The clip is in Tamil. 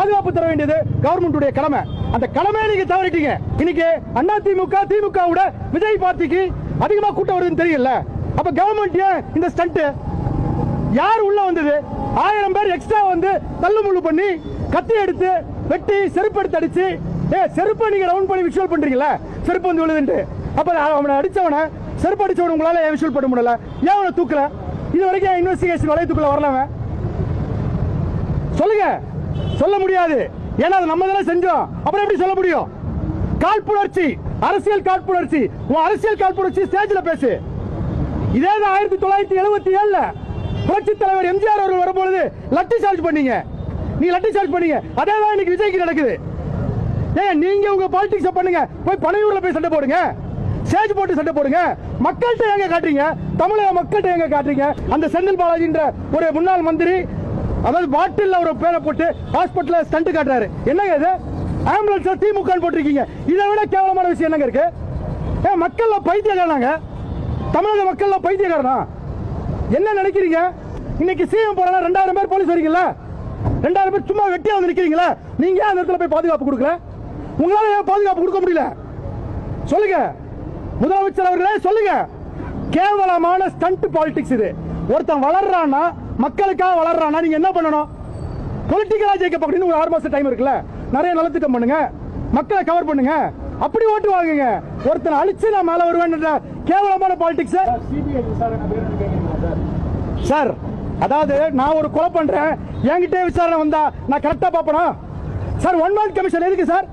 பாதுகாப்பு தர வேண்டியது கவர்மெண்டுடைய கடமை. அந்த கடமையை நீங்க தவறிட்டீங்க. இன்னைக்கு அண்ணா திமுக விட விஜய் பார்ட்டிக்கு அதிகமா கூட்டம் வருதுன்னு தெரியல. அப்ப கவர்மெண்ட் இந்த ஸ்டண்ட் யார் உள்ள வந்தது? 1000 பேர் எக்ஸ்ட்ரா வந்து தள்ளுமுள்ளு பண்ணி கத்தி எடுத்து வெட்டி செருப்பு எடுத்து அடிச்சு செருப்பை நீங்க ரவுண்ட் பண்ணி விஷுவல் பண்றீங்கல்ல, செருப்பு வந்து விழுதுட்டு. அப்ப அவனை அடிச்சவன செருப்பு அடிச்சவன உங்களால ஏன் விஷுவல் பண்ண முடியல? ஏன் அவனை தூக்கல? இது வரைக்கும் இன்வெஸ்டிகேஷன் வளையத்துக்குள்ள வரலாம? சொல்லுங்க. சொல்ல முடியாது. ஏன்னா அது நம்ம தானே செஞ்சோம். அப்புறம் எப்படி சொல்ல முடியும்? காழ்ப்புணர்ச்சி, அரசியல் காழ்ப்புணர்ச்சி. உன் அரசியல் காழ்ப்புணர்ச்சி ஸ்டேஜ்ல பேசு. இதே 1977 புரட்சி தலைவர் எம்ஜிஆர் அவர்கள் வரும்பொழுது லட்டி சார்ஜ் பண்ணீங்க. நீ லட்டி சார்ஜ் பண்ணீங்க. அதே தான் இன்னைக்கு விஜய்க்கு நடக்குது. ஏன் நீங்க உங்க பாலிடிக்ஸ் பண்ணுங்க. போய் பனையூர்ல போய் சண்டை போடுங்க, ஸ்டேஜ் போட்டு சண்டை போடுங்க. மக்கள்கிட்ட எங்க காட்டுறீங்க? தமிழக மக்கள்கிட்ட எங்க காட்டுறீங்க? அந்த செந்தில் பாலாஜின்ற ஒரு முன்னாள் மந்திரி அதாவது பாட்டில் ஒரு பேரை போட்டு ஹாஸ்பிட்டல் ஸ்டண்ட் காட்டுறாரு. என்னங்க இது? ஆம்புலன்ஸ் திமுக போட்டிருக்கீங்க. இதை விட கேவலமான விஷயம் என்னங்க இருக்கு? மக்கள் பைத்தியக்காரனாங்க. தமிழக மக்கள் பைத்தியக்காரனா? என்ன நினைக்கிறீங்க? இன்னைக்கு சிஎம் போறா 2000 பேர் போலீஸ் வரீங்களா? 2000 பேர் சும்மா வெட்டியா வந்து நிக்கிறீங்களா? நீங்க அந்த இடத்துல போய் பாதுகாப்பு கொடுக்கல. உங்களால ஏன் பாதுகாப்பு கொடுக்க முடியல? சொல்லுங்க முதலமைச்சர் அவர்களே, சொல்லுங்க. கேவலமான ஸ்டண்ட் பாலிடிக்ஸ் இது. ஒருத்தன் வளர்றானா, மக்களுக்காக வளர்றானா, நீங்க என்ன பண்ணணும்? பொலிட்டிக்கலா ஜெயிக்க பார்க்கணும். ஒரு 6 மாசம் டைம் இருக்குல்ல, நிறைய நலத்திட்டம் பண்ணுங்க, மக்களை கவர் பண்ணுங்க, அப்படி ஓட்டு வாங்குங்க. ஒருத்தன் அழிச்சு நான் மேல வருவேன் கேவலமான பாலிடிக்ஸ் சார். அதாவது நான் ஒரு கொலை பண்றேன், என்கிட்ட விசாரணை வந்தா நான் கரெக்டா பாப்பனா சார்? 1 man கமிஷன் எதுக்கு சார்?